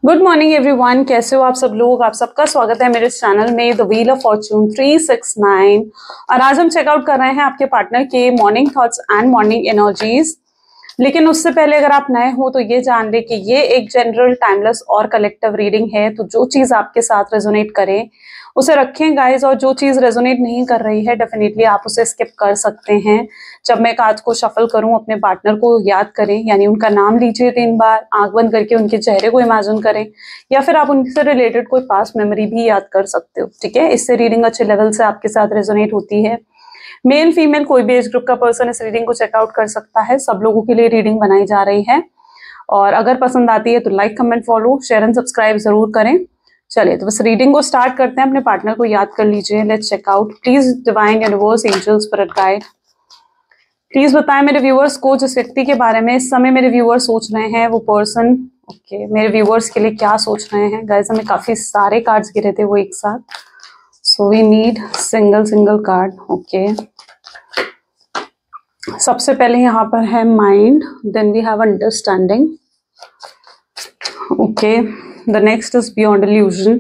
Good morning everyone, कैसे हो आप सब लोग। आप सबका स्वागत है मेरे चैनल में द व्हील ऑफ फॉर्च्यून 369। और आज हम चेकआउट कर रहे हैं आपके पार्टनर के morning thoughts and morning energies. लेकिन उससे पहले अगर आप नए हो तो ये जान ले कि ये एक जनरल, टाइमलेस और कलेक्टिव रीडिंग है। तो जो चीज आपके साथ रेजोनेट करे उसे रखें गाइज, और जो चीज रेजोनेट नहीं कर रही है डेफिनेटली आप उसे स्किप कर सकते हैं। जब मैं कार्ड्स को शफल करूं अपने पार्टनर को याद करें, यानी उनका नाम लीजिए 3 बार, आंख बंद करके उनके चेहरे को इमेजिन करें, या फिर आप उनसे रिलेटेड कोई पास्ट मेमोरी भी याद कर सकते हो। ठीक है, इससे रीडिंग अच्छे लेवल से आपके साथ रेजोनेट होती है। मेल फीमेल कोई भी एज ग्रुप का पर्सन इस रीडिंग को चेकआउट कर सकता है। सब लोगों के लिए रीडिंग बनाई जा रही है। और अगर पसंद आती है तो like, comment, follow, share and subscribe जरूर करें। चलिए तो बस रीडिंग को स्टार्ट करते हैं। अपने पार्टनर को याद कर लीजिए। Let's check out. Please divine universe, angels, spirit guide, please बताएं मेरे व्यूअर्स को जिस व्यक्ति के बारे में इस समय मेरे व्यूअर्स सोच रहे हैं, वो पर्सन मेरे व्यूअर्स के लिए क्या सोच रहे हैं। गाइस हमें काफी सारे कार्ड्स गिरे थे वो एक साथ, so we need single card. Okay, सबसे पहले यहाँ पर है mind, then we have understanding. Okay, the next is beyond illusion,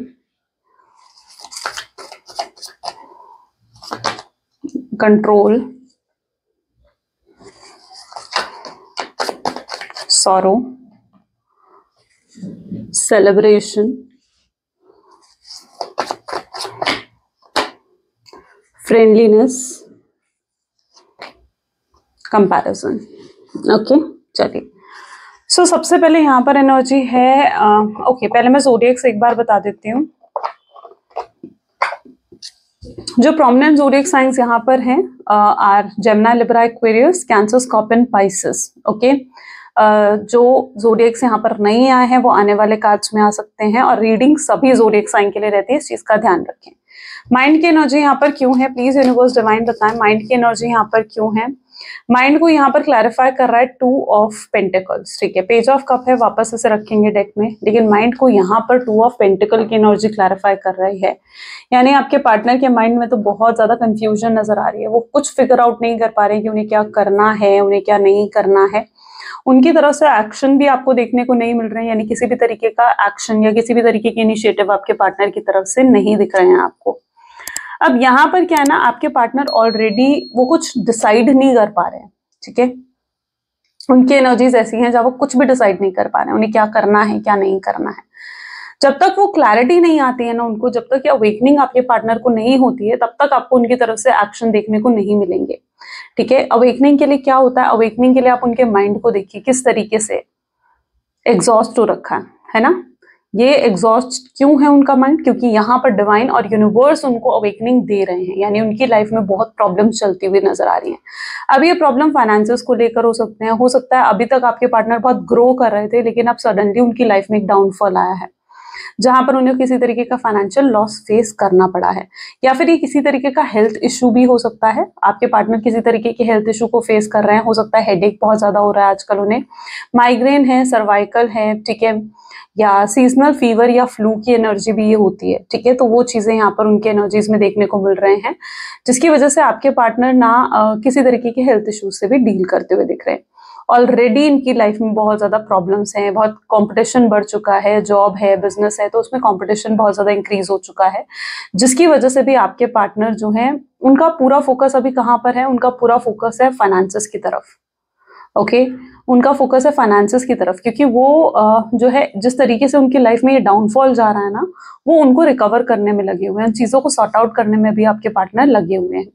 control, sorrow, celebration, friendliness, comparison। Okay चलिए, सो सबसे पहले यहाँ पर एनर्जी है। ओके, पहले मैं ज़ोडिएक्स एक बार बता देती हूँ। जो प्रोमिनेंट ज़ोडिएक साइंस यहाँ पर हैं are Gemini, Libra, Aquarius, Cancer, Scorpion, Pisces. Okay, जो ज़ोडिएक्स यहाँ पर नहीं आए हैं वो आने वाले कार्ड्स में आ सकते हैं, और रीडिंग सभी ज़ोडिएक साइन के लिए रहती है, इस चीज का ध्यान रखें। माइंड की एनर्जी यहाँ पर क्यों है, प्लीज यूनिवर्स डिवाइन बताएं माइंड की एनर्जी यहाँ पर क्यों है। माइंड को यहाँ पर क्लैरिफाई कर रहा है 2 ऑफ पेंटिकल्स। ठीक है, पेज ऑफ कप है, वापस इसे रखेंगे डेक में, लेकिन माइंड को यहाँ पर 2 ऑफ पेंटिकल की एनर्जी क्लैरिफाई कर रही है। यानी आपके पार्टनर के माइंड में तो बहुत ज्यादा कंफ्यूजन नजर आ रही है। वो कुछ फिगर आउट नहीं कर पा रहे हैं कि उन्हें क्या करना है, उन्हें क्या नहीं करना है। उनकी तरफ से एक्शन भी आपको देखने को नहीं मिल रहे हैं, यानी किसी भी तरीके का एक्शन या किसी भी तरीके के इनिशिएटिव आपके पार्टनर की तरफ से नहीं दिख रहे हैं आपको। अब यहाँ पर क्या है ना, आपके पार्टनर ऑलरेडी वो कुछ डिसाइड नहीं कर पा रहे हैं। ठीक है, उनकी एनर्जीज ऐसी हैं जब वो कुछ भी डिसाइड नहीं कर पा रहे हैं उन्हें क्या करना है क्या नहीं करना है। जब तक वो क्लैरिटी नहीं आती है ना उनको, जब तक अवेकनिंग आपके पार्टनर को नहीं होती है, तब तक आपको उनकी तरफ से एक्शन देखने को नहीं मिलेंगे। ठीक है, अवेकनिंग के लिए क्या होता है, अवेकनिंग के लिए आप उनके माइंड को देखिए किस तरीके से एग्जॉस्ट हो रखा है ना। ये एग्जॉस्ट क्यों है उनका माइंड, क्योंकि यहाँ पर डिवाइन और यूनिवर्स उनको अवेकनिंग दे रहे हैं, यानी उनकी लाइफ में बहुत प्रॉब्लम्स चलती हुई नजर आ रही हैं। अब ये प्रॉब्लम फाइनेंसेस को लेकर हो सकते हैं, हो सकता है अभी तक आपके पार्टनर बहुत ग्रो कर रहे थे, लेकिन अब सडनली उनकी लाइफ में एक डाउनफॉल आया है, जहां पर उन्हें किसी तरीके का फाइनेंशियल लॉस फेस करना पड़ा है। या फिर ये किसी तरीके का हेल्थ इशू भी हो सकता है, आपके पार्टनर किसी तरीके के हेल्थ इशू को फेस कर रहे हैं। हो सकता है हेडेक बहुत ज्यादा हो रहा है आजकल उन्हें, माइग्रेन है, सर्वाइकल है, ठीक है, या सीजनल फीवर या फ्लू की एनर्जी भी ये होती है। ठीक है, तो वो चीजें यहाँ पर उनके एनर्जीज में देखने को मिल रहे हैं, जिसकी वजह से आपके पार्टनर ना किसी तरीके के हेल्थ इश्यूज से भी डील करते हुए दिख रहे हैं। ऑलरेडी इनकी लाइफ में बहुत ज्यादा प्रॉब्लम्स हैं, बहुत कंपटीशन बढ़ चुका है, जॉब है, बिजनेस है, तो उसमें कंपटीशन बहुत ज्यादा इंक्रीज हो चुका है, जिसकी वजह से भी आपके पार्टनर जो है उनका पूरा फोकस अभी कहाँ पर है, उनका पूरा फोकस है फाइनेंसेस की तरफ। ओके, उनका फोकस है फाइनेंसेस की तरफ, क्योंकि वो जो है जिस तरीके से उनकी लाइफ में ये डाउनफॉल जा रहा है ना, वो उनको रिकवर करने में लगे हुए हैं, चीजों को सॉर्ट आउट करने में भी आपके पार्टनर लगे हुए हैं।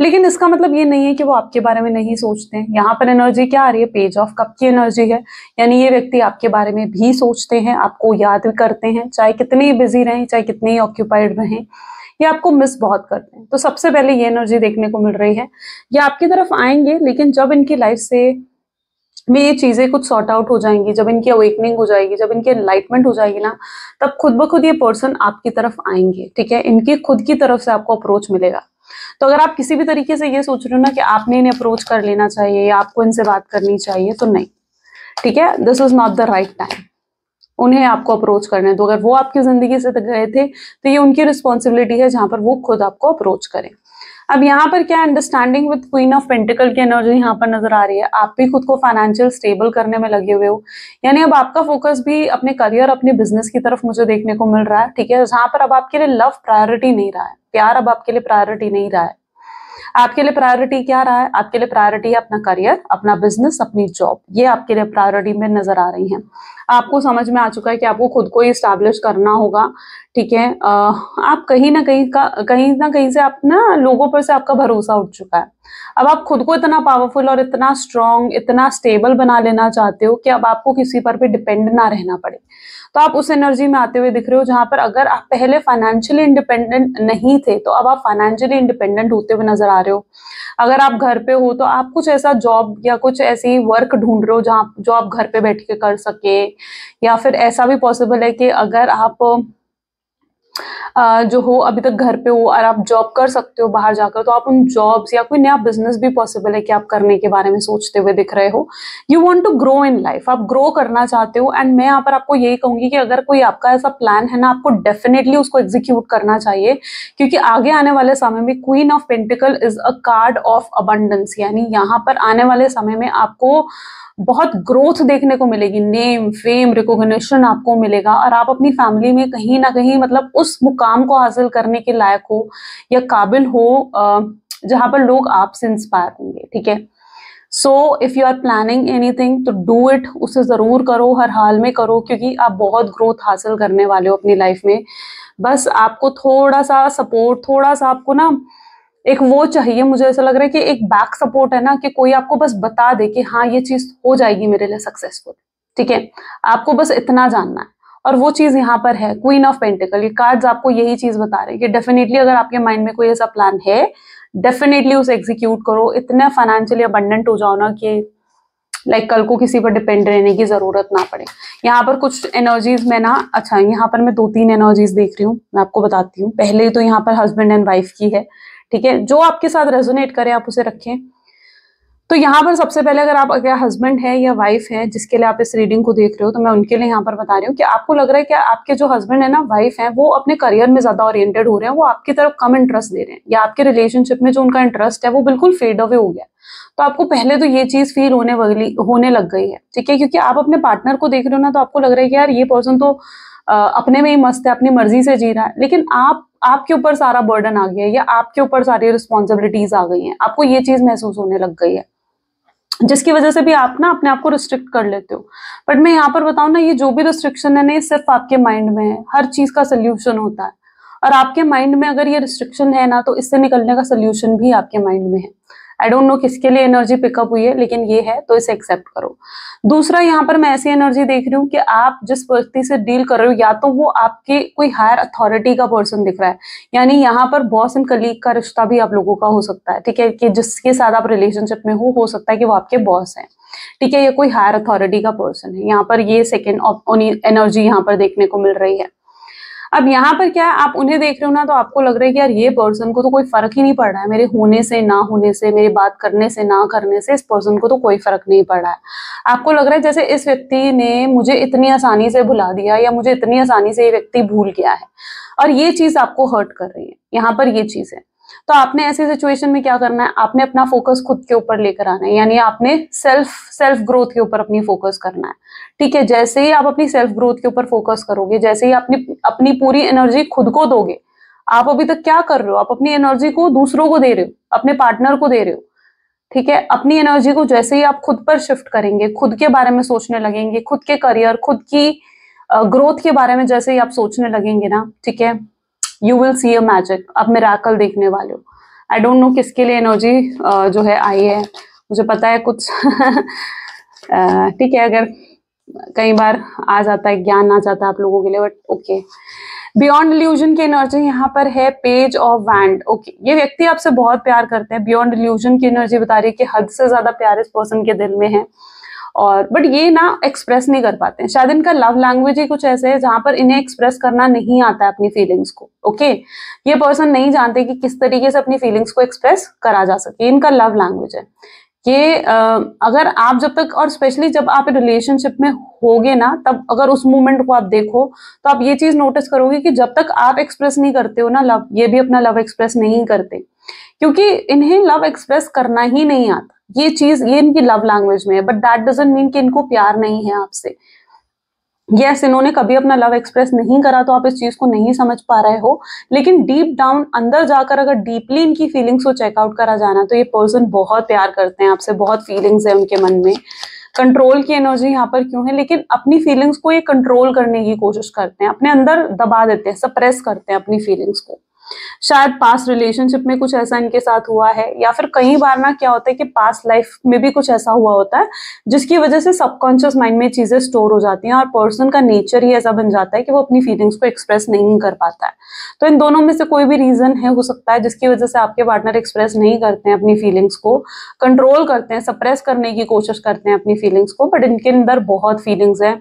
लेकिन इसका मतलब ये नहीं है कि वो आपके बारे में नहीं सोचते हैं। यहाँ पर एनर्जी क्या आ रही है, पेज ऑफ कप की एनर्जी है, यानी ये व्यक्ति आपके बारे में भी सोचते हैं, आपको याद करते हैं, चाहे कितने ही बिजी रहें, चाहे कितने ही ऑक्यूपाइड रहें, ये आपको मिस बहुत करते हैं। तो सबसे पहले ये एनर्जी देखने को मिल रही है, ये आपकी तरफ आएंगे, लेकिन जब इनकी लाइफ से में ये चीजें कुछ सॉर्ट आउट हो जाएंगी, जब इनकी अवेकनिंग हो जाएगी, जब इनकी एनलाइटमेंट हो जाएगी ना, तब खुद ब खुद ये पर्सन आपकी तरफ आएंगे। ठीक है, इनकी खुद की तरफ से आपको अप्रोच मिलेगा। तो अगर आप किसी भी तरीके से ये सोच रहे हो ना कि आपने इन्हें अप्रोच कर लेना चाहिए या आपको इनसे बात करनी चाहिए, तो नहीं। ठीक है, this is not the right time, उन्हें आपको अप्रोच करना है। तो अगर वो आपकी जिंदगी से गए थे तो ये उनकी रिस्पॉन्सिबिलिटी है जहां पर वो खुद आपको अप्रोच करें। अब यहाँ पर क्या understanding with queen of pentacle की एनर्जी यहाँ पर नजर आ रही है। आप भी खुद को फाइनेंशियल स्टेबल करने में लगे हुए हो, यानी अब आपका फोकस भी अपने करियर, अपने बिजनेस की तरफ मुझे देखने को मिल रहा है। ठीक है, जहाँ पर अब आपके लिए लव प्रायोरिटी नहीं रहा है, प्यार अब आपके लिए प्रायोरिटी नहीं रहा है। आपके लिए प्रायोरिटी क्या रहा है? आपके लिए प्रायोरिटी है अपना करियर, अपना बिजनेस, अपनी जॉब, ये आपके लिए प्रायोरिटी में नजर आ रही हैं। आपको समझ में आ चुका है कि आपको खुद को ही स्टैब्लिश करना होगा। ठीक है, आप कहीं ना कहीं से आप ना लोगों पर से आपका भरोसा उठ चुका है। अब आप खुद को इतना पावरफुल और इतना स्ट्रांग, इतना स्टेबल बना लेना चाहते हो कि अब आपको किसी पर भी डिपेंड ना रहना पड़े। तो आप उस एनर्जी में आते हुए दिख रहे हो जहां पर अगर आप पहले फाइनेंशियली इंडिपेंडेंट नहीं थे तो अब आप फाइनेंशियली इंडिपेंडेंट होते हुए नजर आ रहे हो। अगर आप घर पे हो तो आप कुछ ऐसा जॉब या कुछ ऐसी वर्क ढूंढ रहे हो जहाँ जो आप घर पे बैठ के कर सके, या फिर ऐसा भी पॉसिबल है कि अगर आप जो हो अभी तक घर पे हो और आप जॉब कर सकते हो बाहर जाकर, तो आप उन जॉब्स या कोई नया बिजनेस भी पॉसिबल है कि आप करने के बारे में सोचते हुए दिख रहे हो। You want to grow in life, आप ग्रो करना चाहते हो। एंड मैं यहाँ पर आपको यही कहूंगी कि अगर कोई आपका ऐसा प्लान है ना, आपको डेफिनेटली उसको एग्जीक्यूट करना चाहिए, क्योंकि आगे आने वाले समय में queen of pentacle is a card of abundance, यानी यहाँ पर आने वाले समय में आपको बहुत ग्रोथ देखने को मिलेगी, नेम, फेम, रिकॉग्निशन आपको मिलेगा, और आप अपनी फैमिली में कहीं ना कहीं मतलब उस मुकाम को हासिल करने के लायक हो या काबिल हो जहां पर लोग आपसे इंस्पायर होंगे। ठीक है, so if you are planning anything तो डू इट, उसे जरूर करो, हर हाल में करो, क्योंकि आप बहुत ग्रोथ हासिल करने वाले हो अपनी लाइफ में। बस आपको थोड़ा सा सपोर्ट, थोड़ा सा आपको ना एक वो चाहिए, मुझे ऐसा लग रहा है कि एक बैक सपोर्ट है ना, कि कोई आपको बस बता दे कि हाँ ये चीज हो जाएगी मेरे लिए सक्सेसफुल। ठीक है, आपको बस इतना जानना है, और वो चीज यहाँ पर है क्वीन ऑफ पेंटिकल। ये कार्ड्स आपको यही चीज बता रहे हैं कि डेफिनेटली अगर आपके माइंड में कोई ऐसा प्लान है, डेफिनेटली उसे एग्जीक्यूट करो। इतना फाइनेंशियली अबंडेंट हो जाओ ना कि लाइक कल को किसी पर डिपेंड रहने की जरूरत ना पड़े। यहाँ पर कुछ एनर्जीज में ना, अच्छा यहाँ पर मैं 2-3 एनर्जीज देख रही हूँ, मैं आपको बताती हूँ। पहले तो यहाँ पर हस्बैंड एंड वाइफ की है। ठीक है, जो आपके साथ रेजोनेट करे आप उसे रखें। तो यहाँ पर सबसे पहले अगर आप अगर हस्बैंड है या वाइफ है जिसके लिए आप इस रीडिंग को देख रहे हो, तो मैं उनके लिए यहाँ पर बता रही हूँ कि आपको लग रहा है कि आपके जो हस्बैंड है ना, वाइफ है, वो अपने करियर में ज्यादा ओरिएंटेड हो रहे हैं, वो आपकी तरफ कम इंटरेस्ट दे रहे हैं, या आपके रिलेशनशिप में जो उनका इंटरेस्ट है वो बिल्कुल फेड अवे हो गया। तो आपको पहले तो ये चीज फील होने लग गई है। ठीक है, क्योंकि आप अपने पार्टनर को देख रहे हो ना, तो आपको लग रहा है कि यार ये पर्सन तो अपने में ही मस्त है, अपनी मर्जी से जी रहा है, लेकिन आपके ऊपर सारा बर्डन आ गया है, या आपके ऊपर सारी रिस्पॉन्सिबिलिटीज आ गई हैं, आपको ये चीज महसूस होने लग गई है, जिसकी वजह से भी आप ना अपने आप को रिस्ट्रिक्ट कर लेते हो। बट मैं यहाँ पर बताऊं ना, ये जो भी रिस्ट्रिक्शन है ना, ये सिर्फ आपके माइंड में है। हर चीज का सोल्यूशन होता है, और आपके माइंड में अगर ये रिस्ट्रिक्शन है ना, तो इससे निकलने का सोल्यूशन भी आपके माइंड में है। आई डोंट नो किसके लिए एनर्जी पिकअप हुई है, लेकिन ये है, तो इसे एक्सेप्ट करो। दूसरा, यहाँ पर मैं ऐसी एनर्जी देख रही हूँ कि आप जिस व्यक्ति से डील कर रहे हो, या तो वो आपके कोई हायर अथॉरिटी का पर्सन दिख रहा है, यानी यहाँ पर बॉस एंड कलीग का रिश्ता भी आप लोगों का हो सकता है। ठीक है, कि जिसके साथ आप रिलेशनशिप में हो सकता है कि वो आपके बॉस है। ठीक है, ये कोई हायर अथॉरिटी का पर्सन है। यहाँ पर ये सेकेंड एनर्जी यहाँ पर देखने को मिल रही है। अब यहाँ पर क्या है, आप उन्हें देख रहे हो ना, तो आपको लग रहा है कि यार ये पर्सन को तो कोई फर्क ही नहीं पड़ रहा है, मेरे होने से ना होने से, मेरी बात करने से ना करने से, इस पर्सन को तो कोई फर्क नहीं पड़ रहा है। आपको लग रहा है जैसे इस व्यक्ति ने मुझे इतनी आसानी से भुला दिया, या मुझे इतनी आसानी से ये व्यक्ति भूल गया है, और ये चीज आपको हर्ट कर रही है। यहाँ पर ये चीज है। तो आपने ऐसी सिचुएशन में क्या करना है, आपने अपना फोकस खुद के ऊपर लेकर आना है, यानी आपने सेल्फ ग्रोथ के ऊपर अपनी फोकस करना है। ठीक है, जैसे ही आप अपनी सेल्फ ग्रोथ के ऊपर फोकस करोगे, जैसे ही अपनी पूरी एनर्जी खुद को दोगे, आप अभी तक क्या कर रहे हो, आप अपनी एनर्जी को दूसरों को दे रहे हो, अपने पार्टनर को दे रहे हो। ठीक है, अपनी एनर्जी को जैसे ही आप खुद पर शिफ्ट करेंगे, खुद के बारे में सोचने लगेंगे, खुद के करियर, खुद की ग्रोथ के बारे में जैसे ही आप सोचने लगेंगे ना, ठीक है, you will see a magic, आप मिराकल देखने वाले हो। आई डोंट नो किसके लिए एनर्जी जो है आई है, मुझे पता है कुछ ठीक है, अगर कई बार आ जाता है, ज्ञान आ जाता है आप लोगों के लिए, बट ओके। बियॉन्ड इल्यूजन की एनर्जी यहाँ पर है पेज ऑफ वैंड। ओके, ये व्यक्ति आपसे बहुत प्यार करते हैं। बियॉन्ड इल्यूजन की एनर्जी बता रही है कि हद से ज्यादा प्यार इस पर्सन के दिल में है, और बट ये ना एक्सप्रेस नहीं कर पाते हैं। शायद इनका लव लैंग्वेज ही कुछ ऐसे है जहां पर इन्हें एक्सप्रेस करना नहीं आता है अपनी फीलिंग्स को। ओके, ये पर्सन नहीं जानते कि किस तरीके से अपनी फीलिंग्स को एक्सप्रेस करा जा सके, इनका लव लैंग्वेज है ये। अगर आप जब तक, और स्पेशली जब आप रिलेशनशिप में होगे ना, तब अगर उस मोमेंट को आप देखो, तो आप ये चीज नोटिस करोगे कि जब तक आप एक्सप्रेस नहीं करते हो ना लव, ये भी अपना लव एक्सप्रेस नहीं करते। क्योंकि इन्हें लव एक्सप्रेस करना ही नहीं आता। ये चीज, ये इनकी लव लैंग्वेज में है, बट दैट डजंट मीन कि इनको प्यार नहीं है आपसे। यस, इन्होंने कभी अपना लव एक्सप्रेस नहीं करा तो आप इस चीज को नहीं समझ पा रहे हो, लेकिन डीप डाउन अंदर जाकर अगर डीपली इनकी फीलिंग्स को चेकआउट करा जाना तो ये पर्सन बहुत प्यार करते हैं आपसे, बहुत फीलिंग्स है उनके मन में। कंट्रोल की एनर्जी यहाँ पर क्यों है, लेकिन अपनी फीलिंग्स को ये कंट्रोल करने की कोशिश करते हैं, अपने अंदर दबा देते हैं, सप्रेस करते हैं अपनी फीलिंग्स को। शायद पास्ट रिलेशनशिप में कुछ ऐसा इनके साथ हुआ है, या फिर कई बार ना क्या होता है कि पास्ट लाइफ में भी कुछ ऐसा हुआ होता है जिसकी वजह से सबकॉन्शियस माइंड में चीजें स्टोर हो जाती हैं और पर्सन का नेचर ही ऐसा बन जाता है कि वो अपनी फीलिंग्स को एक्सप्रेस नहीं कर पाता है। तो इन दोनों में से कोई भी रीजन है, हो सकता है जिसकी वजह से आपके पार्टनर एक्सप्रेस नहीं करते हैं अपनी फीलिंग्स को, कंट्रोल करते हैं, सप्रेस करने की कोशिश करते हैं अपनी फीलिंग्स को, बट इनके अंदर बहुत फीलिंग्स है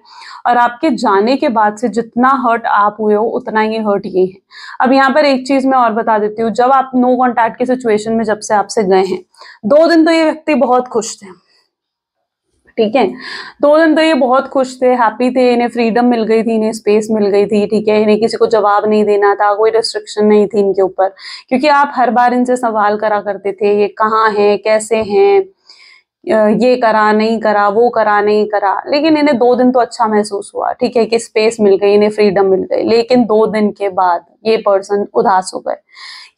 और आपके जाने के बाद से जितना हर्ट आप हुए हो उतना ही हर्ट ये है। अब यहाँ पर एक चीज मैं और बता देती हूँ, जब आप नो कॉन्टैक्ट की सिचुएशन में जब से आपसे गए हैं, 2 दिन तो ये व्यक्ति बहुत खुश थे, ठीक है, 2 दिन तो ये बहुत खुश थे, हैप्पी थे, इन्हें फ्रीडम मिल गई थी, इन्हें स्पेस मिल गई थी, ठीक है, इन्हें किसी को जवाब नहीं देना था, कोई रिस्ट्रिक्शन नहीं थी इनके ऊपर, क्योंकि आप हर बार इनसे सवाल करा करते थे, ये कहाँ है, कैसे हैं, ये करा नहीं करा, वो करा नहीं करा, लेकिन इन्हें 2 दिन तो अच्छा महसूस हुआ, ठीक है, कि स्पेस मिल गई, इन्हें फ्रीडम मिल गई, लेकिन 2 दिन के बाद ये पर्सन उदास हो गए,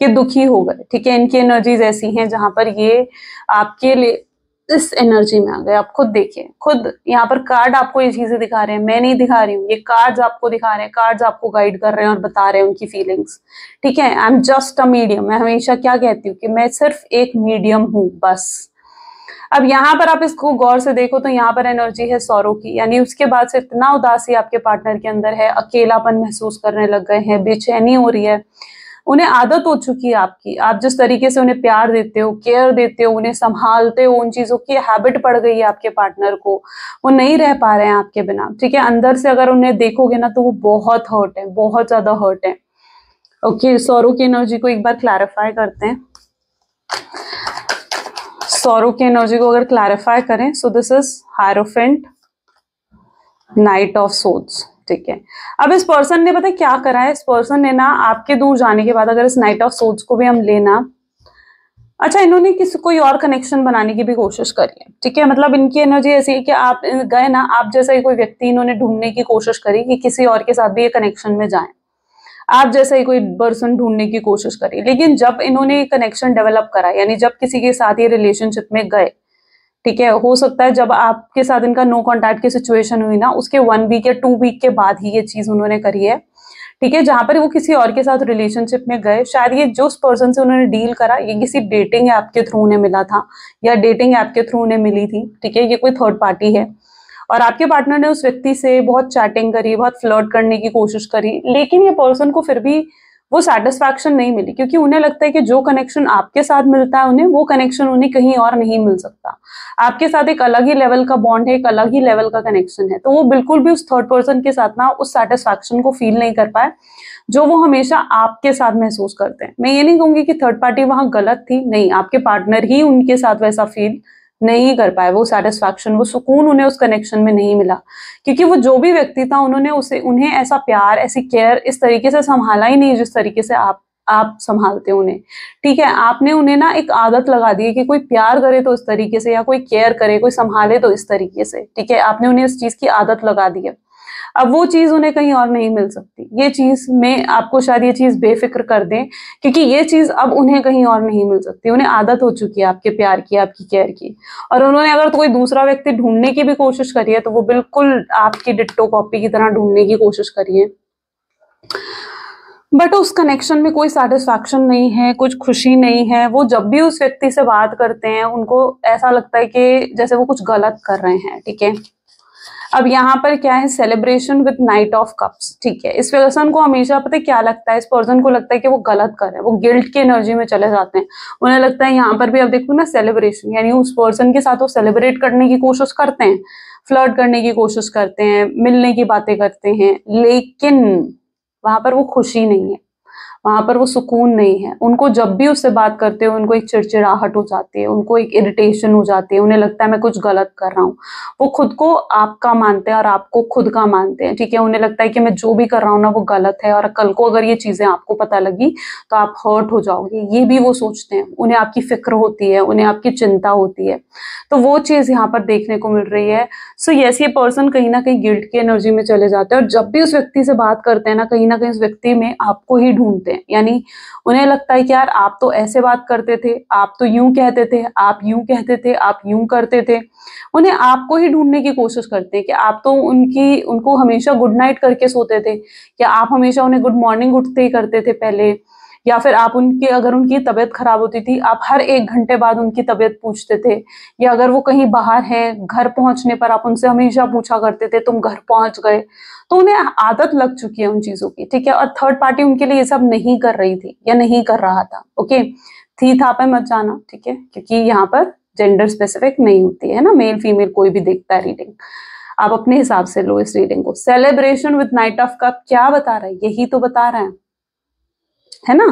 ये दुखी हो गए, ठीक है, इनकी एनर्जीज ऐसी हैं जहां पर ये आपके लिए इस एनर्जी में आ गए। आप खुद देखिए, खुद यहाँ पर कार्ड आपको ये चीजें दिखा रहे हैं, मैं नहीं दिखा रही हूँ, ये कार्ड्स आपको दिखा रहे हैं, कार्ड्स आपको गाइड कर रहे हैं और बता रहे हैं उनकी फीलिंग्स, ठीक है। I am just a medium, मैं हमेशा क्या कहती हूँ कि मैं सिर्फ एक मीडियम हूँ, बस। अब यहाँ पर आप इसको गौर से देखो तो यहाँ पर एनर्जी है सौरो की, यानी उसके बाद से इतना उदासी आपके पार्टनर के अंदर है, अकेलापन महसूस करने लग गए हैं, बेचैनी हो रही है, उन्हें आदत हो चुकी है आपकी, आप जिस तरीके से उन्हें प्यार देते हो, केयर देते हो, उन्हें संभालते हो, उन चीजों की हैबिट पड़ गई है आपके पार्टनर को, वो नहीं रह पा रहे हैं आपके बिना, ठीक है। अंदर से अगर उन्हें देखोगे ना तो वो बहुत हर्ट है, बहुत ज्यादा हर्ट है। ओके, सौरो की एनर्जी को एक बार क्लैरिफाई करते हैं। सौरो की एनर्जी को अगर क्लैरिफाई करें, सो this is hierophant, night of swords, ठीक है। अब इस पर्सन ने पता क्या करा है, इस पर्सन ने ना आपके दूर जाने के बाद अगर इस नाइट ऑफ सोर्ड्स को भी हम लेना, अच्छा, इन्होंने किसी कोई और कनेक्शन बनाने की भी कोशिश करी है, ठीक है, मतलब इनकी एनर्जी ऐसी है कि आप गए ना, आप जैसा ही कोई व्यक्ति इन्होंने ढूंढने की कोशिश करी कि किसी और के साथ भी ये कनेक्शन में जाए, आप जैसा ही कोई पर्सन ढूंढने की कोशिश करी, लेकिन जब इन्होंने कनेक्शन डेवलप करा, यानी जब किसी के साथ ये रिलेशनशिप में गए, ठीक है, हो सकता है जब आपके साथ इनका नो कॉन्टैक्ट की सिचुएशन हुई ना, उसके 1 वीक या 2 वीक के बाद ही ये चीज उन्होंने करी है, ठीक है, जहां पर वो किसी और के साथ रिलेशनशिप में गए। शायद ये जो पर्सन से उन्होंने डील करा, ये किसी डेटिंग ऐप के थ्रू उन्हें मिला था या डेटिंग ऐप के थ्रू उन्हें मिली थी, ठीक है, ये कोई थर्ड पार्टी है और आपके पार्टनर ने उस व्यक्ति से बहुत चैटिंग करी, बहुत फ्लर्ट करने की कोशिश करी, लेकिन ये पर्सन को फिर भी वो सेटिस्फैक्शन नहीं मिली, क्योंकि उन्हें लगता है कि जो कनेक्शन आपके साथ मिलता है उन्हें, वो कनेक्शन उन्हें कहीं और नहीं मिल सकता। आपके साथ एक अलग ही लेवल का बॉन्ड है, एक अलग ही लेवल का कनेक्शन है, तो वो बिल्कुल भी उस थर्ड पर्सन के साथ ना उस सेटिस्फैक्शन को फील नहीं कर पाए जो वो हमेशा आपके साथ महसूस करते हैं। मैं ये नहीं कहूंगी कि थर्ड पार्टी वहां गलत थी, नहीं, आपके पार्टनर ही उनके साथ वैसा फील नहीं कर पाए, वो सेटिस्फैक्शन, वो सुकून उन्हें उस कनेक्शन में नहीं मिला, क्योंकि वो जो भी व्यक्ति था उन्हें ऐसा प्यार, ऐसी केयर इस तरीके से संभाला ही नहीं जिस तरीके से आप संभालते हो उन्हें, ठीक है। आपने उन्हें ना एक आदत लगा दी है कि कोई प्यार करे तो इस तरीके से, या कोई केयर करे, कोई संभाले तो इस तरीके से, ठीक है, आपने उन्हें इस चीज की आदत लगा दी है। अब वो चीज उन्हें कहीं और नहीं मिल सकती। ये चीज में आपको शायद ये चीज बेफिक्र कर दें, क्योंकि ये चीज अब उन्हें कहीं और नहीं मिल सकती। उन्हें आदत हो चुकी है आपके प्यार की, आपकी केयर की, और उन्होंने अगर कोई दूसरा व्यक्ति ढूंढने की भी कोशिश करी है तो वो बिल्कुल आपकी डिट्टो कॉपी की तरह ढूंढने की कोशिश करी है, बट उस कनेक्शन में कोई सेटिस्फैक्शन नहीं है, कुछ खुशी नहीं है। वो जब भी उस व्यक्ति से बात करते हैं उनको ऐसा लगता है कि जैसे वो कुछ गलत कर रहे हैं, ठीक है। अब यहाँ पर क्या है, celebration with night of cups, ठीक है। इस पर्सन को हमेशा पता है क्या लगता है, इस पर्सन को लगता है कि वो गलत कर रहे हैं, वो गिल्ट की एनर्जी में चले जाते हैं। उन्हें लगता है यहाँ पर भी अब देखो ना, सेलिब्रेशन, यानी उस पर्सन के साथ वो सेलिब्रेट करने की कोशिश करते हैं, फ्लर्ट करने की कोशिश करते हैं, मिलने की बातें करते हैं, लेकिन वहां पर वो खुशी नहीं है, वहां पर वो सुकून नहीं है। उनको जब भी उससे बात करते हो उनको एक चिड़चिड़ाहट हो जाती है, उनको एक इरिटेशन हो जाती है, उन्हें लगता है मैं कुछ गलत कर रहा हूँ। वो खुद को आपका मानते हैं और आपको खुद का मानते हैं, ठीक है। उन्हें लगता है कि मैं जो भी कर रहा हूँ ना वो गलत है, और कल को अगर ये चीजें आपको पता लगी तो आप हर्ट हो जाओगे, ये भी वो सोचते हैं। उन्हें आपकी फिक्र होती है, उन्हें आपकी चिंता होती है। तो वो चीज यहाँ पर देखने को मिल रही है। सो यस, ये पर्सन कहीं ना कहीं गिल्ट की एनर्जी में चले जाते हैं, और जब भी उस व्यक्ति से बात करते हैं ना, कहीं ना कहीं उस व्यक्ति में आपको ही ढूंढते हैं। यानी उन्हें लगता है कि यार आप तो ऐसे बात करते थे, आप तो यूं कहते थे, आप यूं कहते थे, आप यूं करते थे। उन्हें आपको ही ढूंढने की कोशिश करते हैं कि आप तो उनको हमेशा गुड नाइट करके सोते थे, या आप हमेशा उन्हें गुड मॉर्निंग उठते ही करते थे पहले, या फिर आप अगर उनकी तबीयत खराब होती थी आप हर 1 घंटे बाद उनकी तबीयत पूछते थे, या अगर वो कहीं बाहर हैं घर पहुंचने पर आप उनसे हमेशा पूछा करते थे तुम घर पहुंच गए। तो उन्हें आदत लग चुकी है उन चीजों की, ठीक है। और थर्ड पार्टी उनके लिए ये सब नहीं कर रही थी या नहीं कर रहा था, ओके। थी था पे मत जाना, ठीक है, क्योंकि यहाँ पर जेंडर स्पेसिफिक नहीं होती है ना, मेल फीमेल कोई भी देखता है रीडिंग। आप अपने हिसाब से लो इस रीडिंग को। Celebration with night of cup क्या बता रहा है? यही तो बता रहा है ना,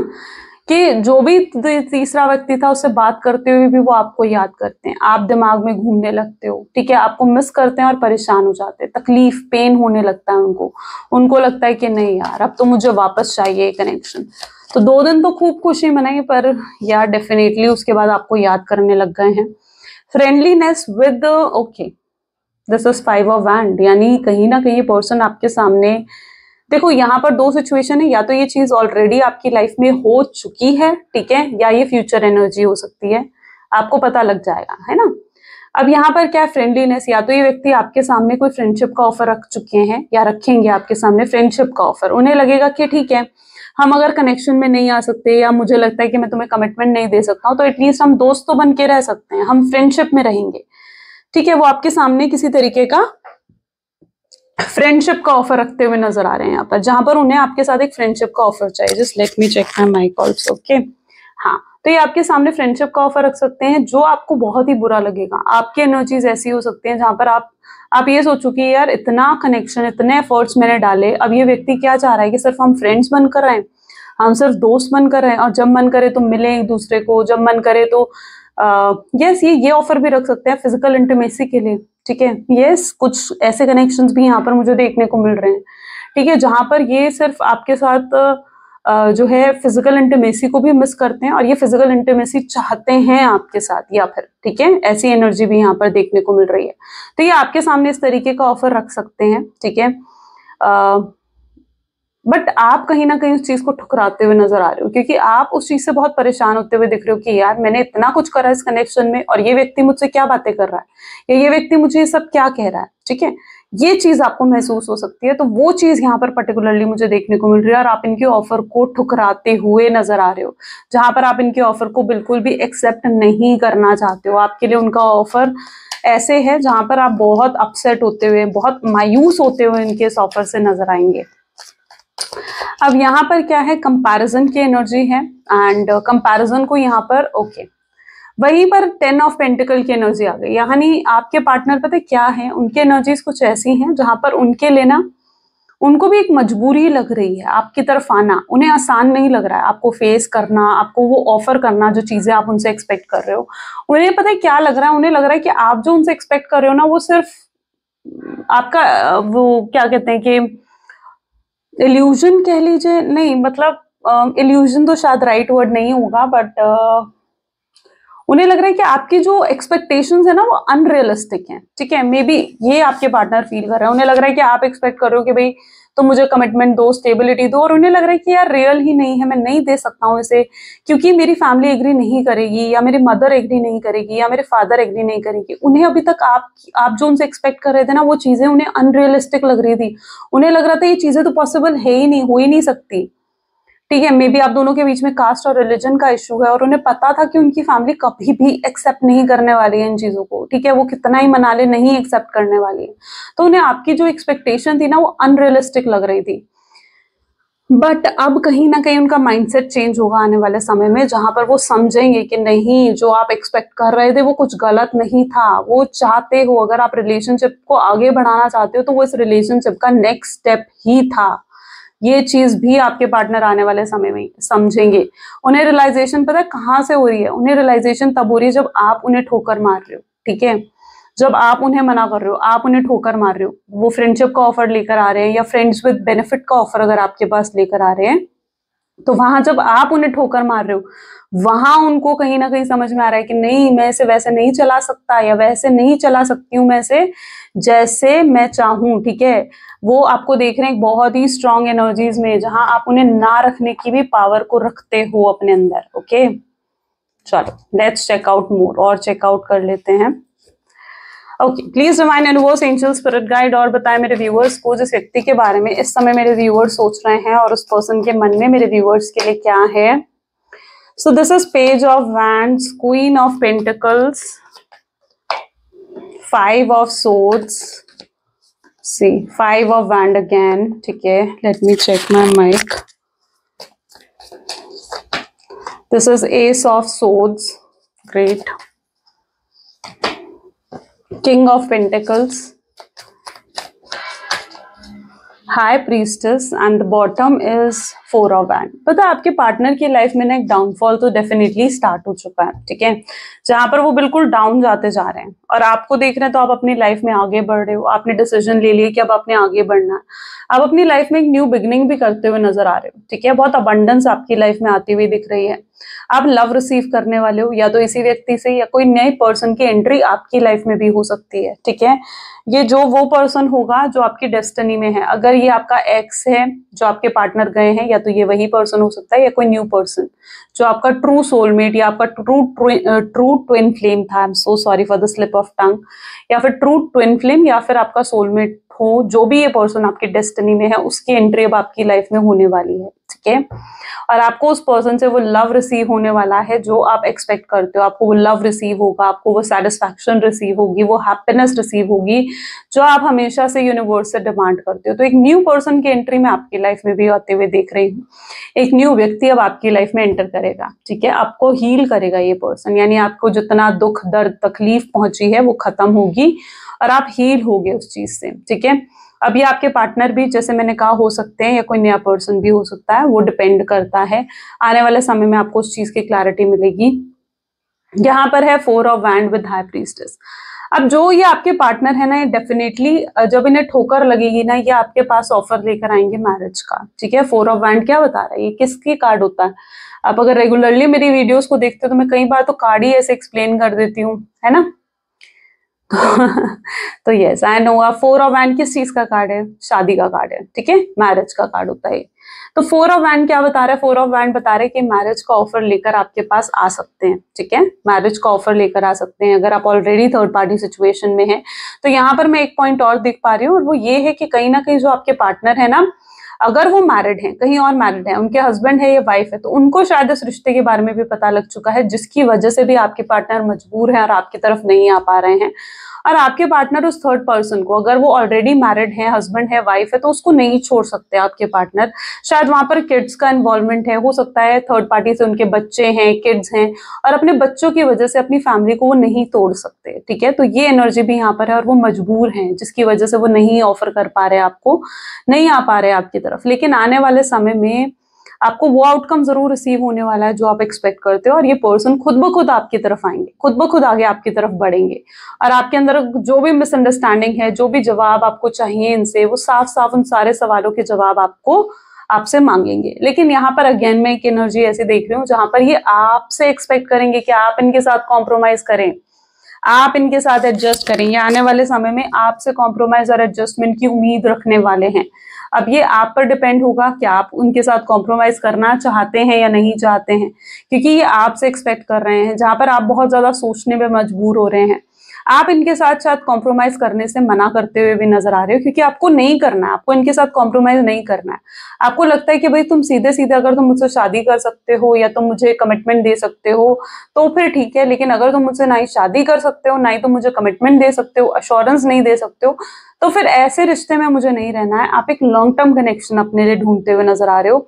कि जो भी तीसरा व्यक्ति था उससे बात करते हुए भी वो आपको याद करते हैं, आप दिमाग में घूमने लगते हो, ठीक है, आपको मिस करते हैं और परेशान हो जाते हैं, तकलीफ पेन होने लगता है उनको लगता है कि नहीं यार अब तो मुझे वापस चाहिए कनेक्शन। तो 2 दिन तो खूब खुशी मनाई, पर यार डेफिनेटली उसके बाद आपको याद करने लग गए हैं। Friendliness with, okay, this is 5 of wand, यानी कहीं ना कहीं पर्सन आपके सामने, देखो यहाँ पर 2 सिचुएशन है, या तो ये चीज ऑलरेडी आपकी लाइफ में हो चुकी है, ठीक है, या ये फ्यूचर एनर्जी हो सकती है, आपको पता लग जाएगा, है ना। अब यहाँ पर क्या फ्रेंडलीनेस, या तो ये व्यक्ति आपके सामने कोई फ्रेंडशिप का ऑफर रख चुके हैं या रखेंगे आपके सामने फ्रेंडशिप का ऑफर। उन्हें लगेगा कि ठीक है हम अगर कनेक्शन में नहीं आ सकते, या मुझे लगता है कि मैं तुम्हें कमिटमेंट नहीं दे सकता हूँ, तो एटलीस्ट हम दोस्त तो बन के रह सकते हैं, हम फ्रेंडशिप में रहेंगे, ठीक है। वो आपके सामने किसी तरीके का फ्रेंडशिप का ऑफर रखते हुए नजर आ रहे हैं यहाँ पर, जहां पर उन्हें आपके साथ एक फ्रेंडशिप का ऑफर चाहिए। Just let me check my mic also, okay. हाँ, तो ये आपके सामने फ्रेंडशिप का ऑफर रख सकते हैं, जो आपको बहुत ही बुरा लगेगा। आपकी एनर्जीज ऐसी हो सकती हैं जहां पर आप ये सोचो कि यार इतना कनेक्शन, इतने एफर्ट्स मैंने डाले, अब ये व्यक्ति क्या चाह रहा है कि सिर्फ हम फ्रेंड्स बनकर रहें, हम सिर्फ दोस्त बनकर रहें, और जब मन करे तो मिले एक दूसरे को, जब मन करे तो यस ये ऑफर भी रख सकते हैं फिजिकल इंटीमेसी के लिए, ठीक है। यस, कुछ ऐसे कनेक्शंस भी यहाँ पर मुझे देखने को मिल रहे हैं, ठीक है, जहां पर ये सिर्फ आपके साथ जो है फिजिकल इंटीमेसी को भी मिस करते हैं, और ये फिजिकल इंटीमेसी चाहते हैं आपके साथ, या फिर ठीक है ऐसी एनर्जी भी यहाँ पर देखने को मिल रही है। तो ये आपके सामने इस तरीके का ऑफर रख सकते हैं, ठीक है। बट आप कहीं ना कहीं उस चीज को ठुकराते हुए नजर आ रहे हो, क्योंकि आप उस चीज से बहुत परेशान होते हुए दिख रहे हो कि यार मैंने इतना कुछ करा इस कनेक्शन में, और ये व्यक्ति मुझसे क्या बातें कर रहा है, या ये व्यक्ति मुझे ये सब क्या कह रहा है, ठीक है। ये चीज आपको महसूस हो सकती है। तो वो चीज यहाँ पर पर्टिकुलरली मुझे देखने को मिल रही है, और आप इनके ऑफर को ठुकराते हुए नजर आ रहे हो, जहां पर आप इनके ऑफर को बिल्कुल भी एक्सेप्ट नहीं करना चाहते हो। आपके लिए उनका ऑफर ऐसे है जहां पर आप बहुत अपसेट होते हुए, बहुत मायूस होते हुए इनके इस ऑफर से नजर आएंगे। अब यहाँ पर क्या है, कंपैरिजन की एनर्जी है, एंड कंपैरिजन को यहाँ पर ओके वहीं पर 10 ऑफ पेंटिकल की एनर्जी आ गई। यानी आपके पार्टनर पता है क्या है, उनकी एनर्जीज कुछ ऐसी हैं जहां पर उनके लिए ना, उनको भी एक मजबूरी लग रही है आपकी तरफ आना, उन्हें आसान नहीं लग रहा है आपको फेस करना, आपको वो ऑफर करना जो चीजें आप उनसे एक्सपेक्ट कर रहे हो। उन्हें पता है क्या लग रहा है, उन्हें लग रहा है कि आप जो उनसे एक्सपेक्ट कर रहे हो ना, वो सिर्फ आपका वो क्या कहते हैं कि इल्यूजन कह लीजिए, नहीं मतलब इल्यूजन तो शायद राइट वर्ड नहीं होगा, बट उन्हें लग रहा है कि आपकी जो एक्सपेक्टेशंस है ना वो अनरियलिस्टिक हैं, ठीक है। मे बी ये आपके पार्टनर फील कर रहे हैं, उन्हें लग रहा है कि आप एक्सपेक्ट कर रहे हो कि भाई तो मुझे कमिटमेंट दो, स्टेबिलिटी दो, और उन्हें लग रहा है कि यार रियल ही नहीं है, मैं नहीं दे सकता हूँ इसे, क्योंकि मेरी फैमिली एग्री नहीं करेगी, या मेरी मदर एग्री नहीं करेगी, या मेरे फादर एग्री नहीं करेगी। उन्हें अभी तक आप जो उनसे एक्सपेक्ट कर रहे थे ना, वो चीजें उन्हें अनरियलिस्टिक लग रही थी। उन्हें लग रहा था ये चीजें तो पॉसिबल है ही नहीं, हो ही नहीं सकती, ठीक है। मे बी आप दोनों के बीच में कास्ट और रिलीजन का इशू है, और उन्हें पता था कि उनकी फैमिली कभी भी एक्सेप्ट नहीं करने वाली है इन चीजों को, ठीक है। वो कितना ही मना ले, नहीं एक्सेप्ट करने वाली है। तो उन्हें आपकी जो एक्सपेक्टेशन थी ना वो अनरियलिस्टिक लग रही थी। बट अब कहीं ना कहीं उनका माइंडसेट चेंज होगा आने वाले समय में, जहां पर वो समझेंगे कि नहीं, जो आप एक्सपेक्ट कर रहे थे वो कुछ गलत नहीं था। वो चाहते हो, अगर आप रिलेशनशिप को आगे बढ़ाना चाहते हो, तो वो इस रिलेशनशिप का नेक्स्ट स्टेप ही था, ये चीज भी आपके पार्टनर आने वाले समय में समझेंगे। उन्हें रियलाइजेशन पता है कहाँ से हो रही है? उन्हें रियलाइजेशन तब हो रही है जब आप उन्हें ठोकर मार रहे हो, ठीक है, जब आप उन्हें मना कर रहे हो, आप उन्हें ठोकर मार रहे हो। वो फ्रेंडशिप का ऑफर लेकर आ रहे हैं या फ्रेंड्स विद बेनिफिट का ऑफर अगर आपके पास लेकर आ रहे हैं, तो वहां जब आप उन्हें ठोकर मार रहे हो, वहां उनको कहीं ना कहीं समझ में आ रहा है कि नहीं, मैं इसे वैसे नहीं चला सकता या वैसे नहीं चला सकती हूँ मैं इसे जैसे मैं चाहूं, ठीक है। वो आपको देख रहे हैं एक बहुत ही स्ट्रॉन्ग एनर्जीज में, जहां आप उन्हें ना रखने की भी पावर को रखते हो अपने अंदर। ओके, चलो लेट्स चेक आउट मोर, और चेकआउट कर लेते हैं। Okay, please remind universe, angel, spirit guide, और बताएं मेरे व्यूअर्स को जिस व्यक्ति के बारे में इस समय मेरे व्यूअर्स सोच रहे हैं और उस पर्सन के मन में मेरे व्यूअर्स के लिए क्या है। So this is page of wands, queen of pentacles, 5 of swords, see 5 of wand again, ठीक है। Let me check my mic. This is ace of swords, great, King of Pentacles, High Priestess, and the bottom is 4 of Wands। पता है आपके partner की life में ना एक downfall तो डेफिनेटली स्टार्ट हो चुका है, ठीक है, जहां पर वो बिल्कुल डाउन जाते जा रहे हैं और आपको देख रहे हैं, तो आप अपनी लाइफ में आगे बढ़ रहे हो। आपने डिसीजन ले लिया कि अब आपने आगे बढ़ना है। आप अपनी लाइफ में एक न्यू बिगिनिंग भी करते हुए नजर आ रहे हो, ठीक है। बहुत अबंडेंस आपकी लाइफ में आती हुई दिख रही है। आप लव रिसीव करने वाले हो, या तो इसी व्यक्ति से या कोई नए पर्सन की एंट्री आपकी लाइफ में भी हो सकती है, ठीक है। ये जो वो पर्सन होगा जो आपकी डेस्टिनी में है, अगर ये आपका एक्स है जो आपके पार्टनर गए हैं, या तो ये वही पर्सन हो सकता है, या कोई न्यू पर्सन जो आपका ट्रू सोलमेट या आपका ट्रू ट्विन फ्लेम था। I am so sorry for the slip of tongue. या फिर ट्रू ट्विन फ्लेम या फिर आपका सोलमेट हो, जो भी ये पर्सन आपकी डेस्टिनी में है, उसकी एंट्री अब आपकी लाइफ में होने वाली है, ठीक है। और आपको उस पर्सन से वो लव रिसीव होने वाला है जो आप एक्सपेक्ट करते हो। आपको वो लव रिसीव होगा, आपको वो सेटिस्फैक्शन रिसीव होगी, वो हैप्पीनेस रिसीव होगी जो आप हमेशा से यूनिवर्स से डिमांड करते हो। तो एक न्यू पर्सन की एंट्री में आपकी लाइफ में भी आते हुए देख रही हूँ। एक न्यू व्यक्ति अब आपकी लाइफ में एंटर करेगा, ठीक है। आपको हील करेगा ये पर्सन, यानी आपको जितना दुख, दर्द, तकलीफ पहुंची है वो खत्म होगी और आप हील होगे उस चीज से, ठीक है। अब ये आपके पार्टनर भी, जैसे मैंने कहा, हो सकते हैं या कोई नया पर्सन भी हो सकता है, वो डिपेंड करता है। आने वाले समय में आपको उस चीज की क्लैरिटी मिलेगी। यहाँ पर है 4 of wand with high priestess. अब जो ये आपके पार्टनर है ना, ये डेफिनेटली जब इन्हें ठोकर लगेगी ना, ये आपके पास ऑफर लेकर आएंगे मैरिज का, ठीक है। 4 ऑफ वैंड क्या बता रहा है? ये किसकी कार्ड होता है? आप अगर रेगुलरली मेरी वीडियोस को देखते हो तो मैं कई बार तो कार्ड ही ऐसे एक्सप्लेन कर देती हूँ, है ना। तो yes, I know. 4 of wand किस चीज का कार्ड है? शादी का कार्ड है, ठीक है, मैरिज का कार्ड होता है। तो 4 ऑफ वैंड क्या बता रहा है? 4 ऑफ वैंड बता रहे हैं कि मैरिज का ऑफर लेकर आपके पास आ सकते हैं, ठीक है। मैरिज का ऑफर लेकर आ सकते हैं अगर आप ऑलरेडी थर्ड पार्टी सिचुएशन में है। तो यहाँ पर मैं एक पॉइंट और देख पा रही हूँ, और वो ये है कि कहीं ना कहीं जो आपके पार्टनर है ना, अगर वो मैरिड हैं, कहीं और मैरिड हैं, उनके हस्बैंड है या वाइफ है, तो उनको शायद इस रिश्ते के बारे में भी पता लग चुका है, जिसकी वजह से भी आपके पार्टनर मजबूर है और आपकी तरफ नहीं आ पा रहे हैं। और आपके पार्टनर उस थर्ड पर्सन को, अगर वो ऑलरेडी मैरिड है, हस्बैंड है, वाइफ है, तो उसको नहीं छोड़ सकते आपके पार्टनर। शायद वहां पर किड्स का इन्वॉल्वमेंट है, हो सकता है थर्ड पार्टी से उनके बच्चे हैं, किड्स हैं, और अपने बच्चों की वजह से अपनी फैमिली को वो नहीं तोड़ सकते, ठीक है। तो ये एनर्जी भी यहाँ पर है और वो मजबूर हैं, जिसकी वजह से वो नहीं ऑफर कर पा रहे आपको, नहीं आ पा रहे आपकी तरफ। लेकिन आने वाले समय में आपको वो आउटकम जरूर रिसीव होने वाला है जो आप एक्सपेक्ट करते हो, और ये पर्सन खुद ब खुद आपकी तरफ आएंगे, खुद ब खुद आगे आपकी तरफ बढ़ेंगे, और आपके अंदर जो भी मिसअंडरस्टैंडिंग है, जो भी जवाब आपको चाहिए इनसे, वो साफ साफ उन सारे सवालों के जवाब आपसे मांगेंगे। लेकिन यहाँ पर अगेन मैं एक एनर्जी ऐसी देख रही हूँ जहां पर ये आपसे एक्सपेक्ट करेंगे कि आप इनके साथ कॉम्प्रोमाइज करें, आप इनके साथ एडजस्ट करें। ये आने वाले समय में आपसे कॉम्प्रोमाइज और एडजस्टमेंट की उम्मीद रखने वाले हैं। अब ये आप पर डिपेंड होगा कि आप उनके साथ कॉम्प्रोमाइज करना चाहते हैं या नहीं चाहते हैं, क्योंकि ये आपसे एक्सपेक्ट कर रहे हैं, जहां पर आप बहुत ज्यादा सोचने में मजबूर हो रहे हैं। आप इनके साथ शायद कॉम्प्रोमाइज करने से मना करते हुए भी नजर आ रहे हो, क्योंकि आपको नहीं करना है, आपको इनके साथ कॉम्प्रोमाइज नहीं करना है। आपको लगता है कि भाई तुम सीधे सीधे अगर तुम मुझसे शादी कर सकते हो या तुम मुझे कमिटमेंट दे सकते हो तो फिर ठीक है, लेकिन अगर तुम मुझसे ना ही शादी कर सकते हो, ना ही तुम मुझे कमिटमेंट दे सकते हो, अश्योरेंस नहीं दे सकते हो, तो फिर ऐसे रिश्ते में मुझे नहीं रहना है। आप एक लॉन्ग टर्म कनेक्शन अपने लिए ढूंढते हुए नजर आ रहे हो,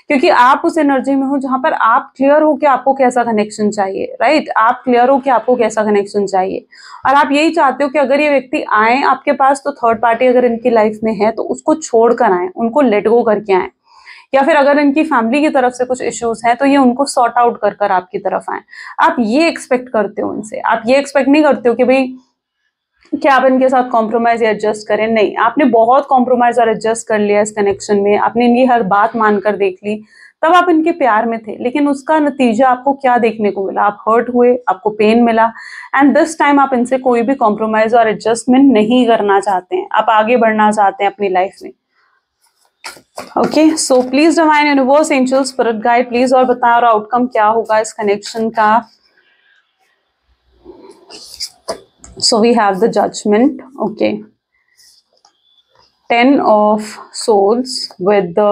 क्योंकि आप उस एनर्जी में हो जहां पर आप क्लियर हो कि आपको कैसा कनेक्शन चाहिए, राइट। आप क्लियर हो कि आपको कैसा कनेक्शन चाहिए, और आप यही चाहते हो कि अगर ये व्यक्ति आए आपके पास, तो थर्ड पार्टी अगर इनकी लाइफ में है तो उसको छोड़ कर आए, उनको लेट गो करके आए। या फिर अगर इनकी फैमिली की तरफ से कुछ इश्यूज हैं तो ये उनको सॉर्ट आउट कर कर आपकी तरफ आए। आप ये एक्सपेक्ट करते हो इनसे, आप ये एक्सपेक्ट नहीं करते हो कि भाई क्या आप इनके साथ कॉम्प्रोमाइज या एडजस्ट करें। नहीं, आपने बहुत कॉम्प्रोमाइज और एडजस्ट कर लिया इस कनेक्शन में, आपने इनकी हर बात मानकर देख ली, तब आप इनके प्यार में थे, लेकिन उसका नतीजा आपको क्या देखने को मिला? आप हर्ट हुए, आपको पेन मिला, एंड दिस टाइम आप इनसे कोई भी कॉम्प्रोमाइज और एडजस्टमेंट नहीं करना चाहते हैं, आप आगे बढ़ना चाहते हैं अपनी लाइफ में। Okay, so please divine universe, angel, spirit guide, please और बताओ और आउटकम क्या होगा इस कनेक्शन का। So we have the judgment, okay, 10 of swords with the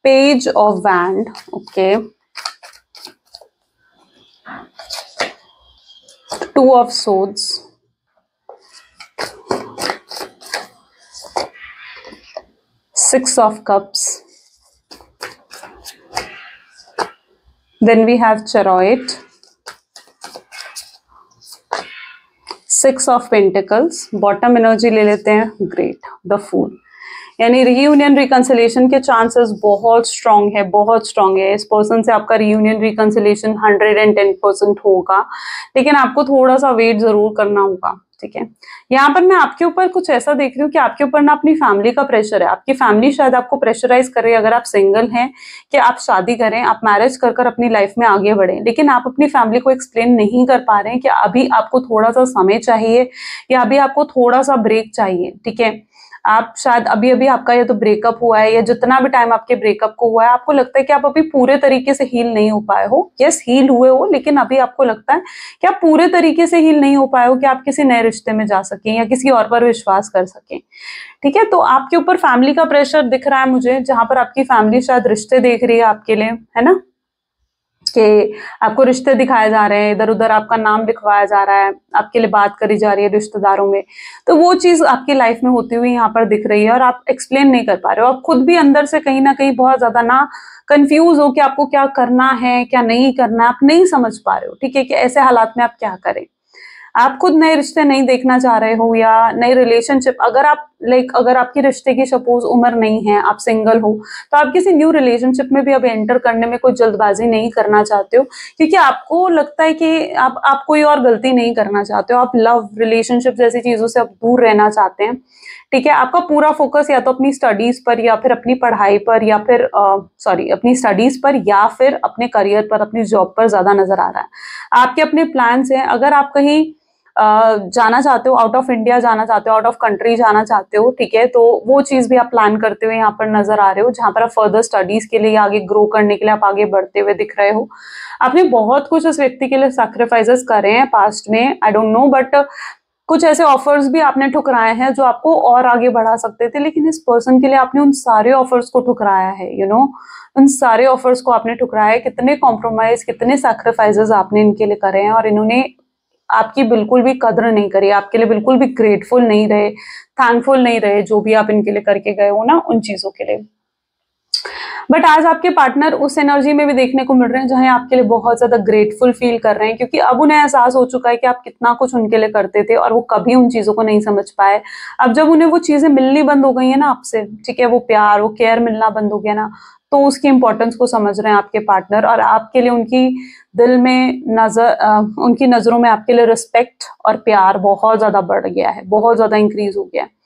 page of wand, okay, 2 of swords, 6 of cups, then we have chariot, 6 of Pentacles, bottom energy ले लेते हैं, ग्रेट, द फूल, यानी reunion reconciliation के chances बहुत strong है, बहुत strong है। इस पर्सन से आपका रियूनियन रिकंसिलेशन 110% होगा, लेकिन आपको थोड़ा सा वेट जरूर करना होगा, ठीक है। यहाँ पर मैं आपके ऊपर कुछ ऐसा देख रही हूँ कि आपके ऊपर ना अपनी फैमिली का प्रेशर है, आपकी फैमिली शायद आपको प्रेशराइज कर रही है, अगर आप सिंगल हैं, कि आप शादी करें, आप मैरिज कर कर अपनी लाइफ में आगे बढ़ें, लेकिन आप अपनी फैमिली को एक्सप्लेन नहीं कर पा रहे हैं कि अभी आपको थोड़ा सा समय चाहिए या अभी आपको थोड़ा सा ब्रेक चाहिए, ठीक है। आप शायद अभी अभी आपका या तो ब्रेकअप हुआ है, या जितना भी टाइम आपके ब्रेकअप को हुआ है, आपको लगता है कि आप अभी पूरे तरीके से हील नहीं हो पाए हो। यस, हील हुए हो, लेकिन अभी आपको लगता है कि आप पूरे तरीके से हील नहीं हो पाए हो कि आप किसी नए रिश्ते में जा सकें या किसी और पर विश्वास कर सकें, ठीक है। तो आपके ऊपर फैमिली का प्रेशर दिख रहा है मुझे, जहां पर आपकी फैमिली शायद रिश्ते देख रही है आपके लिए, है ना, कि आपको रिश्ते दिखाए जा रहे हैं, इधर उधर आपका नाम लिखवाया जा रहा है, आपके लिए बात करी जा रही है रिश्तेदारों में, तो वो चीज आपकी लाइफ में होती हुई यहाँ पर दिख रही है और आप एक्सप्लेन नहीं कर पा रहे हो। आप खुद भी अंदर से कहीं ना कहीं बहुत ज्यादा ना कंफ्यूज हो कि आपको क्या करना है, क्या नहीं करना है, आप नहीं समझ पा रहे हो, ठीक है, कि ऐसे हालात में आप क्या करें। आप खुद नए रिश्ते नहीं देखना चाह रहे हो या नई रिलेशनशिप, अगर आप अगर आपकी रिश्ते की सपोज उम्र नहीं है, आप सिंगल हो, तो आप किसी न्यू रिलेशनशिप में भी अब एंटर करने में कोई जल्दबाजी नहीं करना चाहते हो, क्योंकि आपको लगता है कि आप कोई और गलती नहीं करना चाहते हो, आप लव रिलेशनशिप जैसी चीजों से आप दूर रहना चाहते हैं, ठीक है। आपका पूरा फोकस या तो अपनी स्टडीज पर या फिर अपनी पढ़ाई पर या फिर अपनी स्टडीज पर या फिर अपने करियर पर, अपनी जॉब पर ज्यादा नजर आ रहा है। आपके अपने प्लान्स हैं, अगर आप कहीं जाना चाहते हो, आउट ऑफ इंडिया जाना चाहते हो, आउट ऑफ कंट्री जाना चाहते हो, ठीक है, तो वो चीज भी आप प्लान करते हुए यहाँ पर नजर आ रहे हो, जहां पर आप फर्दर स्टडीज के लिए, आगे ग्रो करने के लिए आप आगे बढ़ते हुए दिख रहे हो। आपने बहुत कुछ उस व्यक्ति के लिए सैक्रिफाइसेस करे हैं पास्ट में, आई डोंट नो, बट कुछ ऐसे ऑफर्स भी आपने ठुकराए हैं जो आपको और आगे बढ़ा सकते थे, लेकिन इस पर्सन के लिए आपने उन सारे ऑफर्स को ठुकराया है, यू नो, उन सारे ऑफर्स को आपने ठुकराया है। कितने कॉम्प्रोमाइज, कितने सैक्रिफाइसेस आपने इनके लिए करे हैं और इन्होंने आपकी बिल्कुल भी कद्र नहीं करी, आपके लिए बिल्कुल भी ग्रेटफुल नहीं रहे, थैंकफुल नहीं रहे, जो भी आप इनके लिए करके गए हो ना उन चीजों के लिए। बट आज आपके पार्टनर उस एनर्जी में भी देखने को मिल रहे हैं जहां आपके लिए बहुत ज्यादा ग्रेटफुल फील कर रहे हैं, क्योंकि अब उन्हें एहसास हो चुका है कि आप कितना कुछ उनके लिए करते थे और वो कभी उन चीजों को नहीं समझ पाए। अब जब उन्हें वो चीजें मिलनी बंद हो गई है ना आपसे, ठीक है, वो प्यार, वो केयर मिलना बंद हो गया ना, तो उसकी इंपॉर्टेंस को समझ रहे हैं आपके पार्टनर, और आपके लिए उनकी दिल में उनकी नजरों में आपके लिए रिस्पेक्ट और प्यार बहुत ज्यादा बढ़ गया है, बहुत ज्यादा इंक्रीज हो गया है।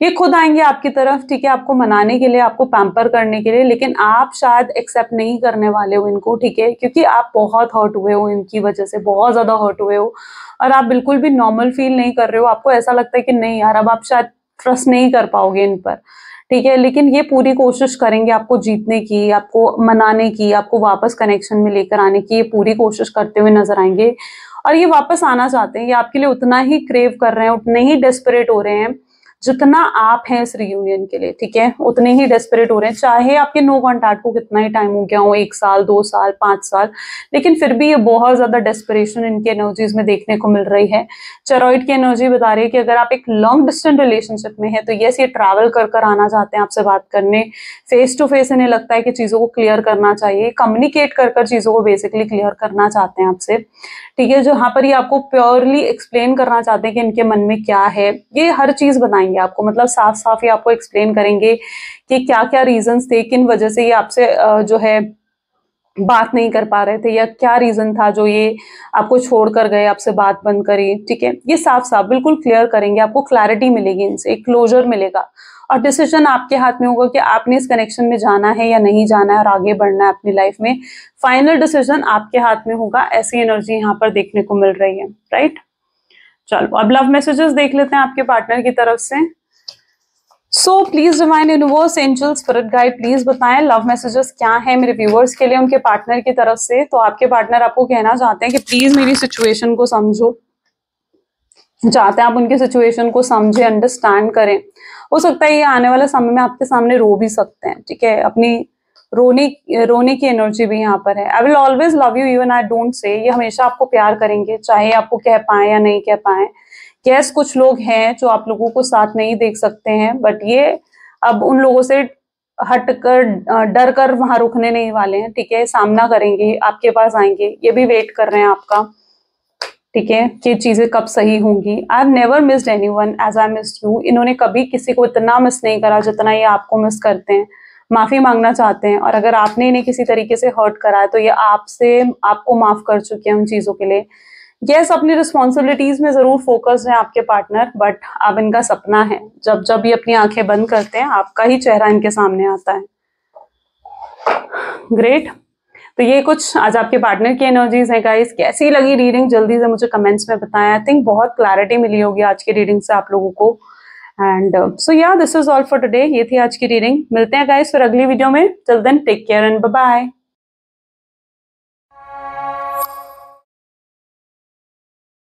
ये खुद आएंगे आपकी तरफ, ठीक है, आपको मनाने के लिए, आपको पैम्पर करने के लिए, लेकिन आप शायद एक्सेप्ट नहीं करने वाले हो इनको, ठीक है, क्योंकि आप बहुत हर्ट हुए हो इनकी वजह से, बहुत ज्यादा हर्ट हुए हो और आप बिल्कुल भी नॉर्मल फील नहीं कर रहे हो। आपको ऐसा लगता है कि नहीं यार, अब आप शायद ट्रस्ट नहीं कर पाओगे इन पर, ठीक है, लेकिन ये पूरी कोशिश करेंगे आपको जीतने की, आपको मनाने की, आपको वापस कनेक्शन में लेकर आने की, ये पूरी कोशिश करते हुए नजर आएंगे। और ये वापस आना चाहते हैं, ये आपके लिए उतना ही क्रेव कर रहे हैं, उतने ही डेस्परेट हो रहे हैं जितना आप हैं इस रियूनियन के लिए, ठीक है, उतने ही डेस्परेट हो रहे हैं। चाहे आपके नो कॉन्टैक्ट को कितना ही टाइम हो गया हो, 1 साल, 2 साल, 5 साल, लेकिन फिर भी ये बहुत ज्यादा डेस्परेशन इनकी एनर्जीज में देखने को मिल रही है। चेरॉइड की एनर्जी बता रही है कि अगर आप एक लॉन्ग डिस्टेंस रिलेशनशिप में है तो यस, ये ट्रैवल कर कर आना चाहते हैं आपसे बात करने, फेस टू फेस इन्हें लगता है कि चीजों को क्लियर करना चाहिए, कम्युनिकेट कर कर चीजों को बेसिकली क्लियर करना चाहते हैं आपसे, ठीक है, जहां पर ये आपको प्योरली एक्सप्लेन करना चाहते हैं कि इनके मन में क्या है, ये हर चीज बताएंगे बताएंगे आपको, मतलब साफ साफ ही आपको एक्सप्लेन करेंगे कि क्या क्या रीजंस थे, किन वजह से ये आपसे जो है बात नहीं कर पा रहे थे, या क्या रीजन था जो ये आपको छोड़कर गए, आपसे बात बंद करी। ठीक है, ये साफ साफ बिल्कुल क्लियर करेंगे, आपको क्लैरिटी मिलेगी इनसे, एक क्लोजर मिलेगा और डिसीजन आपके हाथ में होगा कि आपने इस कनेक्शन में जाना है या नहीं जाना है और आगे बढ़ना है अपनी लाइफ में। फाइनल डिसीजन आपके हाथ में होगा, ऐसी एनर्जी यहाँ पर देखने को मिल रही है। राइट, चलो अब लव मैसेजेस देख लेते हैं आपके पार्टनर की तरफ से। So please divine universe, angel, spirit guide, please बताएं लव मैसेजेस क्या है मेरे व्यूअर्स के लिए उनके पार्टनर की तरफ से। तो आपके पार्टनर आपको कहना चाहते हैं कि प्लीज मेरी सिचुएशन को समझो, चाहते हैं आप उनकी सिचुएशन को समझे, अंडरस्टैंड करें। हो सकता है ये आने वाले समय में आपके सामने रो भी सकते हैं। ठीक है, अपनी रोने की एनर्जी भी यहाँ पर है। I will always love you even I don't say, ये हमेशा आपको प्यार करेंगे, चाहे आपको कह पाए या नहीं कह पाए। यस, कुछ लोग हैं जो आप लोगों को साथ नहीं देख सकते हैं, बट ये अब उन लोगों से हटकर डर कर वहां रुकने नहीं वाले हैं। ठीक है, सामना करेंगे, आपके पास आएंगे, ये भी वेट कर रहे हैं आपका। ठीक है, कि चीजें कब सही होंगी। I have never missed anyone as I missed you, इन्होंने कभी किसी को इतना मिस नहीं करा जितना ये आपको मिस करते हैं, माफी मांगना चाहते हैं। और अगर आपने इन्हें किसी तरीके से हर्ट करा है तो ये आपको माफ कर चुके हैं उन चीजों के लिए। यस, अपनी रिस्पॉन्सिबिलिटीज में जरूर फोकस है आपके पार्टनर, बट अब इनका सपना है जब जब ये अपनी आंखें बंद करते हैं आपका ही चेहरा इनके सामने आता है। ग्रेट, तो ये कुछ आज आपके पार्टनर की एनर्जीज हैं गाइस। कैसी लगी रीडिंग जल्दी से मुझे कमेंट्स में बताएं। आई थिंक बहुत क्लैरिटी मिली होगी आज की रीडिंग से आप लोगों को। एंड सो या this is all for today, ये थी आज की रीडिंग। मिलते हैं गाइस फिर अगली वीडियो में। Till then take care and bye bye.